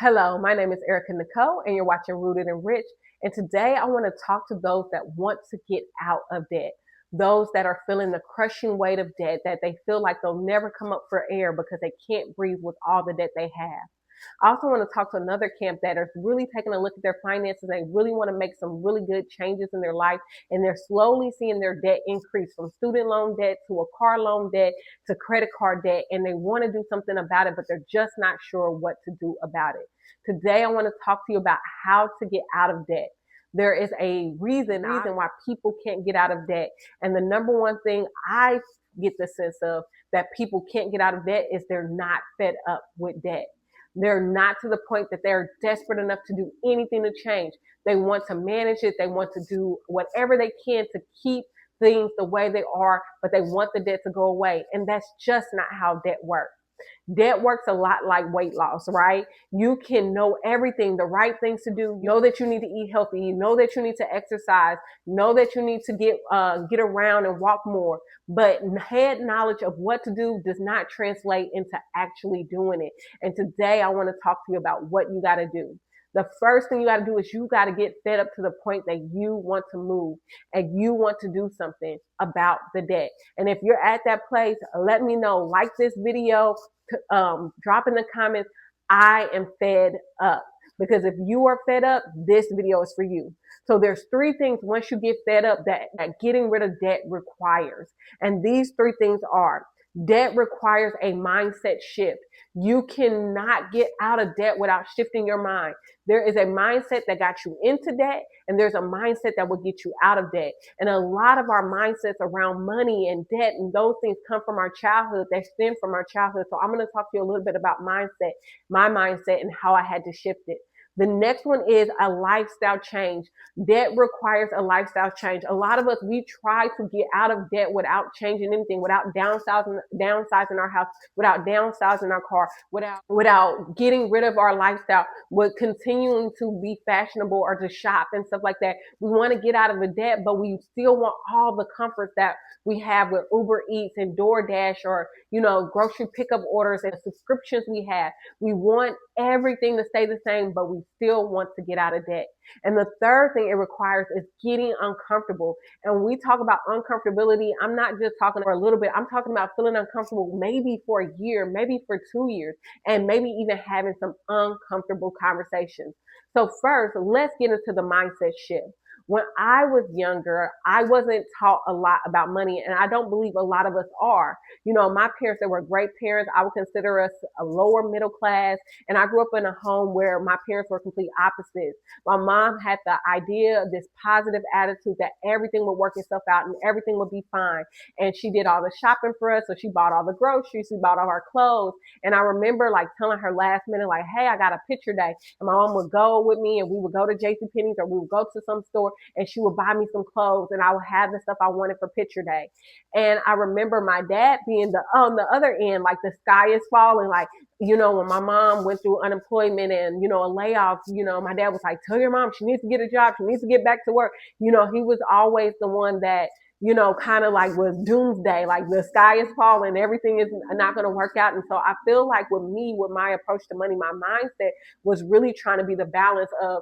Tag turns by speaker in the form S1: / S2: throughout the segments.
S1: Hello, my name is Erica Nicole, and you're watching Rooted and Rich. And today I want to talk to those that want to get out of debt, those that are feeling the crushing weight of debt, that they feel like they'll never come up for air because they can't breathe with all the debt they have. I also want to talk to another camp that is really taking a look at their finances. They really want to make some really good changes in their life, and they're slowly seeing their debt increase from student loan debt to a car loan debt to credit card debt, and they want to do something about it, but they're just not sure what to do about it. Today, I want to talk to you about how to get out of debt. There is a reason why people can't get out of debt. And the number one thing I get the sense of that people can't get out of debt is they're not fed up with debt. They're not to the point that they're desperate enough to do anything to change. They want to manage it. They want to do whatever they can to keep things the way they are, but they want the debt to go away. And that's just not how debt works. Debt works a lot like weight loss, right? You can know everything, the right things to do. You know that you need to eat healthy. You know that you need to exercise. Know that you need to get around and walk more. But head knowledge of what to do does not translate into actually doing it. And today I want to talk to you about what you got to do. The first thing you got to do is you got to get fed up to the point that you want to move and you want to do something about the debt. And if you're at that place, let me know. Like this video, drop in the comments, I am fed up. Because if you are fed up, this video is for you. So there's three things once you get fed up that getting rid of debt requires. And these three things are: debt requires a mindset shift. You cannot get out of debt without shifting your mind. There is a mindset that got you into debt, and there's a mindset that will get you out of debt. And a lot of our mindsets around money and debt and those things come from our childhood. They stem from our childhood. So I'm going to talk to you a little bit about mindset, my mindset, and how I had to shift it. The next one is a lifestyle change. Debt requires a lifestyle change. A lot of us, we try to get out of debt without changing anything, without downsizing our house, without downsizing our car, without getting rid of our lifestyle, with continuing to be fashionable or to shop and stuff like that. We want to get out of the debt, but we still want all the comforts that we have with Uber Eats and DoorDash, or, grocery pickup orders and subscriptions we have. We want everything to stay the same, but we still want to get out of debt. And the third thing it requires is getting uncomfortable. And when we talk about uncomfortability, I'm not just talking for a little bit. I'm talking about feeling uncomfortable maybe for a year, maybe for 2 years, and maybe even having some uncomfortable conversations. So first, let's get into the mindset shift. When I was younger, I wasn't taught a lot about money, and I don't believe a lot of us are. My parents, they were great parents. I would consider us a lower middle class, and I grew up in a home where my parents were complete opposites. My mom had the idea of this positive attitude that everything would work itself out and everything would be fine. And she did all the shopping for us, so she bought all the groceries, she bought all our clothes. And I remember telling her last minute, hey, I got a picture day. And my mom would go with me, and we would go to JCPenney's, or we would go to some store, and she would buy me some clothes, and I would have the stuff I wanted for picture day. And I remember my dad being on the other end, like the sky is falling, when my mom went through unemployment and, a layoff, my dad was like, tell your mom she needs to get a job. She needs to get back to work. He was always the one that, kind of was doomsday, like the sky is falling, everything is not going to work out. And so I feel like with me, with my approach to money, my mindset was really trying to be the balance of,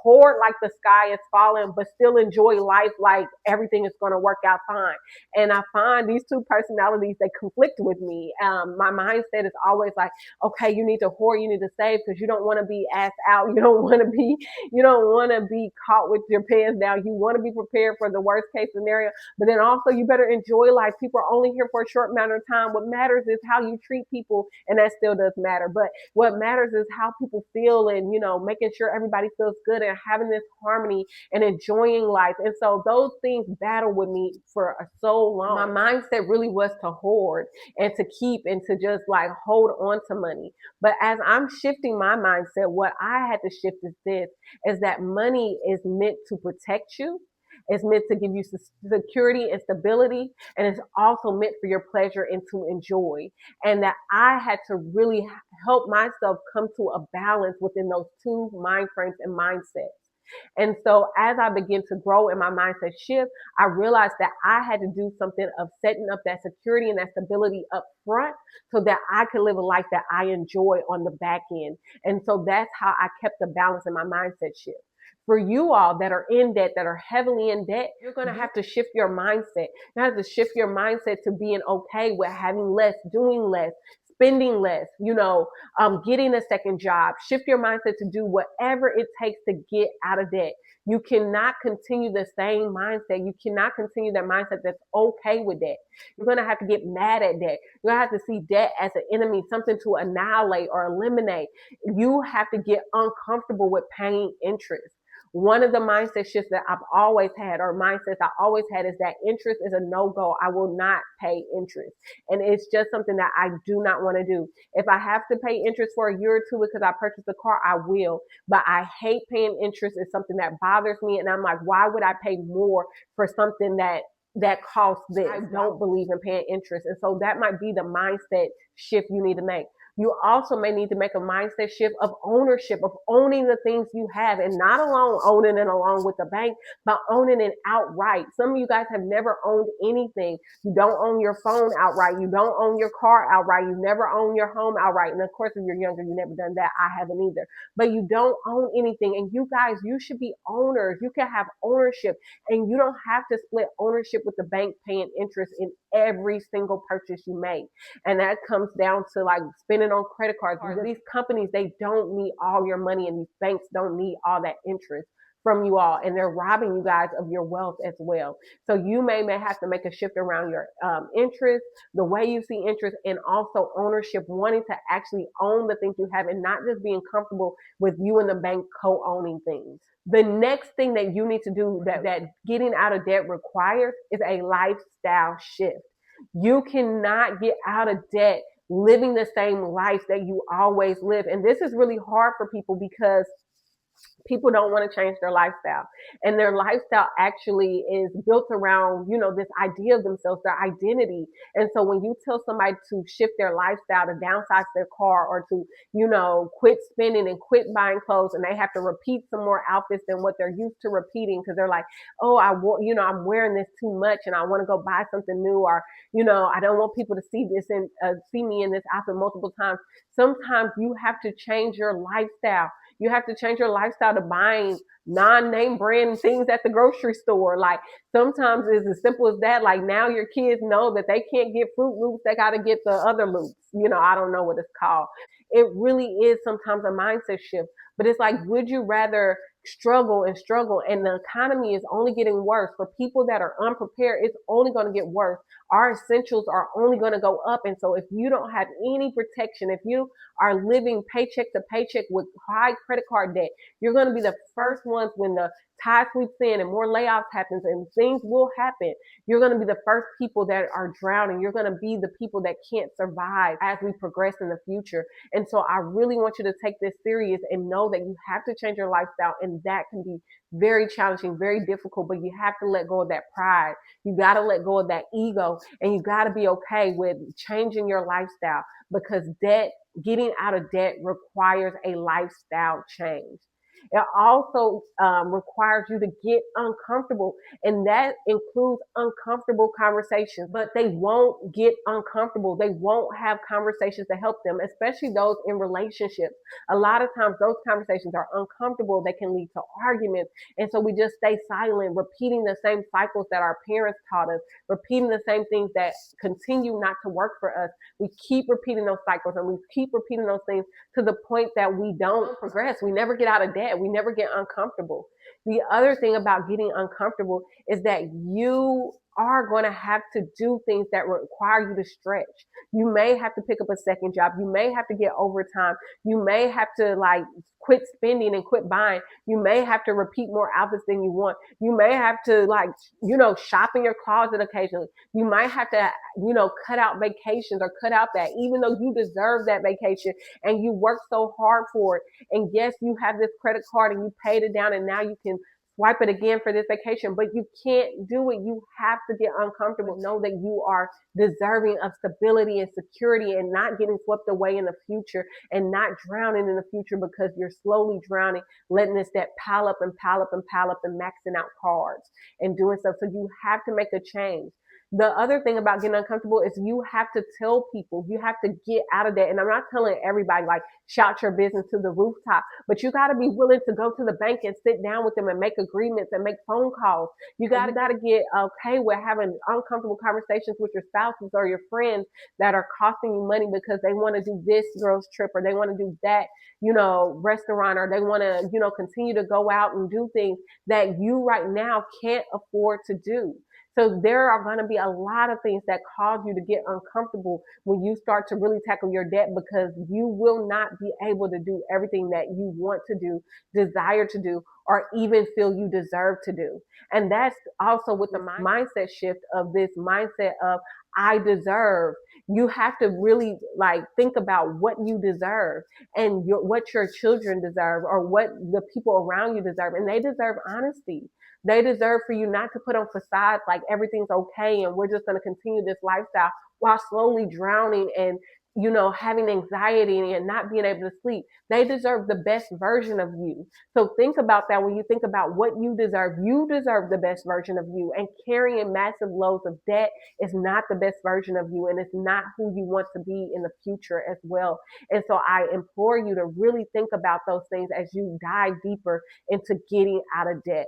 S1: hoard like the sky is falling, but still enjoy life like everything is going to work out fine. And I find these two personalities, they conflict with me. My mindset is always like, okay, you need to hoard, you need to save, because you don't want to be asked out. You don't want to be caught with your pants down. You want to be prepared for the worst case scenario. But then also you better enjoy life. People are only here for a short amount of time. What matters is how you treat people, and that still does matter. But what matters is how people feel, and, making sure everybody feels good and having this harmony and enjoying life. And so those things battle with me for so long. My mindset really was to hoard and to keep and to just hold on to money. But as I'm shifting my mindset, what I had to shift is that money is meant to protect you. It's meant to give you security and stability, and it's also meant for your pleasure and to enjoy. And that I had to really help myself come to a balance within those two mind frames and mindsets. And so as I begin to grow in my mindset shift, I realized that I had to do something of setting up that security and that stability up front so that I could live a life that I enjoy on the back end. And so that's how I kept the balance in my mindset shift. For you all that are in debt, that are heavily in debt, you're going to have to shift your mindset. You have to shift your mindset to being okay with having less, doing less, spending less, getting a second job. Shift your mindset to do whatever it takes to get out of debt. You cannot continue the same mindset. You cannot continue that mindset that's okay with debt. You're going to have to get mad at debt. You're going to have to see debt as an enemy, something to annihilate or eliminate. You have to get uncomfortable with paying interest. One of the mindset shifts that I've always had, or mindsets I always had, is that interest is a no-go. I will not pay interest. And it's just something that I do not want to do. If I have to pay interest for a year or two because I purchased a car, I will. But I hate paying interest. It's something that bothers me. And I'm like, why would I pay more for something that costs this? I don't believe in paying interest. And so that might be the mindset shift you need to make. You also may need to make a mindset shift of ownership, of owning the things you have, and not alone owning it along with the bank, but owning it outright. Some of you guys have never owned anything. You don't own your phone outright. You don't own your car outright. You never own your home outright. And of course, if you're younger, you've never done that. I haven't either. But you don't own anything. And you guys, you should be owners. You can have ownership, and you don't have to split ownership with the bank paying interest in every single purchase you make. And that comes down to like spending on credit cards. These companies, they don't need all your money, and these banks don't need all that interest from you all, and they're robbing you guys of your wealth as well. So you may have to make a shift around your interest, the way you see interest, and also ownership, wanting to actually own the things you have and not just being comfortable with you and the bank co-owning things. The next thing that you need to do that getting out of debt requires is a lifestyle shift. You cannot get out of debt living the same life that you always live. And this is really hard for people because people don't want to change their lifestyle, and their lifestyle actually is built around, this idea of themselves, their identity. And so when you tell somebody to shift their lifestyle, to downsize their car, or to, quit spending and quit buying clothes, and they have to repeat some more outfits than what they're used to repeating because they're like, oh, I'm wearing this too much and I want to go buy something new, or, I don't want people to see this and see me in this outfit multiple times. Sometimes you have to change your lifestyle. You have to change your lifestyle to buying non-name brand things at the grocery store. Like sometimes it's as simple as that. Like now your kids know that they can't get Fruit Loops. They got to get the other loops. I don't know what it's called. It really is sometimes a mindset shift, but it's like, would you rather struggle and struggle, and the economy is only getting worse for people that are unprepared? It's only going to get worse. Our essentials are only going to go up. And so if you don't have any protection, if you are living paycheck to paycheck with high credit card debt, you're going to be the first ones when the tide sweeps in and more layoffs happens, and things will happen. You're going to be the first people that are drowning. You're going to be the people that can't survive as we progress in the future. And so I really want you to take this serious and know that you have to change your lifestyle, and that can be very challenging, very difficult, but you have to let go of that pride. You got to let go of that ego, and you got to be okay with changing your lifestyle, because getting out of debt requires a lifestyle change. It also requires you to get uncomfortable, and that includes uncomfortable conversations. But they won't get uncomfortable. They won't have conversations to help them, especially those in relationships. A lot of times those conversations are uncomfortable. They can lead to arguments. And so we just stay silent, repeating the same cycles that our parents taught us, repeating the same things that continue not to work for us. We keep repeating those cycles, and we keep repeating those things to the point that we don't progress. We never get out of debt. We never get uncomfortable. The other thing about getting uncomfortable is that you are going to have to do things that require you to stretch. You may have to pick up a second job. You may have to get overtime. You may have to quit spending and quit buying. You may have to repeat more outfits than you want. You may have to shop in your closet occasionally. You might have to, cut out vacations or cut out that, even though you deserve that vacation and you work so hard for it. And yes, you have this credit card and you paid it down, and now you can swipe it again for this vacation, but you can't do it. You have to get uncomfortable. Know that you are deserving of stability and security and not getting swept away in the future and not drowning in the future because you're slowly drowning, letting this debt pile up and pile up and pile up and maxing out cards and doing stuff. So you have to make a change. The other thing about getting uncomfortable is you have to tell people, you have to get out of that. And I'm not telling everybody like shout your business to the rooftop, but you got to be willing to go to the bank and sit down with them and make agreements and make phone calls. You got to get okay with having uncomfortable conversations with your spouses or your friends that are costing you money because they want to do this girls trip or they want to do that, restaurant, or they want to, continue to go out and do things that you right now can't afford to do. So there are going to be a lot of things that cause you to get uncomfortable when you start to really tackle your debt, because you will not be able to do everything that you want to do, desire to do, or even feel you deserve to do. And that's also with the mindset shift of this mindset of I deserve. You have to really think about what you deserve and what your children deserve or what the people around you deserve. And they deserve honesty. They deserve for you not to put on facades like everything's okay and we're just going to continue this lifestyle while slowly drowning and, having anxiety and not being able to sleep. They deserve the best version of you. So think about that when you think about what you deserve. You deserve the best version of you, and carrying massive loads of debt is not the best version of you, and it's not who you want to be in the future as well. And so I implore you to really think about those things as you dive deeper into getting out of debt.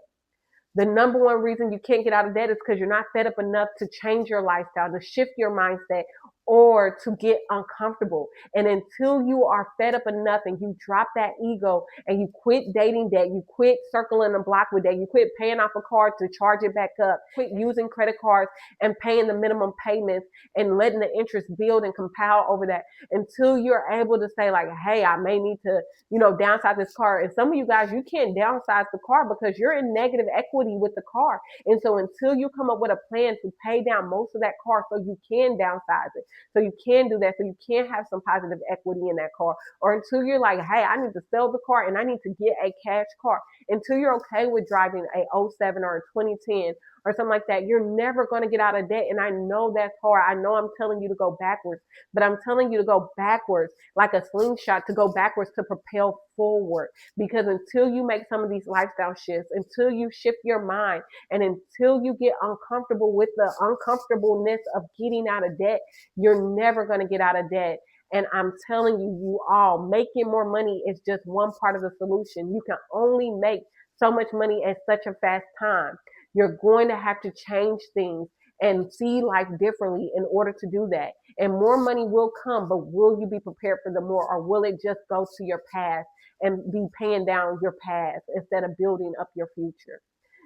S1: The number one reason you can't get out of debt is because you're not fed up enough to change your lifestyle, to shift your mindset, or to get uncomfortable. And until you are fed up enough and you drop that ego and you quit dating debt, you quit circling the block with debt, you quit paying off a card to charge it back up, quit using credit cards and paying the minimum payments and letting the interest build and compound over that, until you're able to say hey, I may need to, downsize this car. And some of you guys, you can't downsize the car because you're in negative equity with the car. And so until you come up with a plan to pay down most of that car so you can downsize it, so you can do that, so you can have some positive equity in that car, or until you're hey, I need to sell the car and I need to get a cash car, until you're okay with driving a 07 or a 2010 or something like that, you're never going to get out of debt. And I know that's hard. I know I'm telling you to go backwards, but I'm telling you to go backwards like a slingshot, to go backwards to propel forward. Because until you make some of these lifestyle shifts, until you shift your mind, and until you get uncomfortable with the uncomfortableness of getting out of debt, you're never going to get out of debt. And I'm telling you, you all, making more money is just one part of the solution. You can only make so much money at such a fast time. You're going to have to change things and see life differently in order to do that. And more money will come, but will you be prepared for the more, or will it just go to your past and be paying down your past instead of building up your future?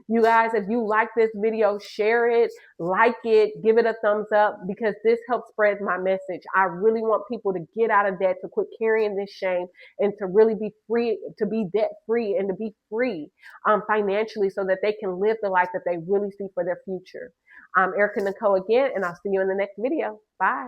S1: You guys, if you like this video, share it, like it, give it a thumbs up, because this helps spread my message. I really want people to get out of debt, to quit carrying this shame, and to really be free, to be debt free, and to be free financially, so that they can live the life that they really see for their future. I'm Erica Nicole again, and I'll see you in the next video. Bye.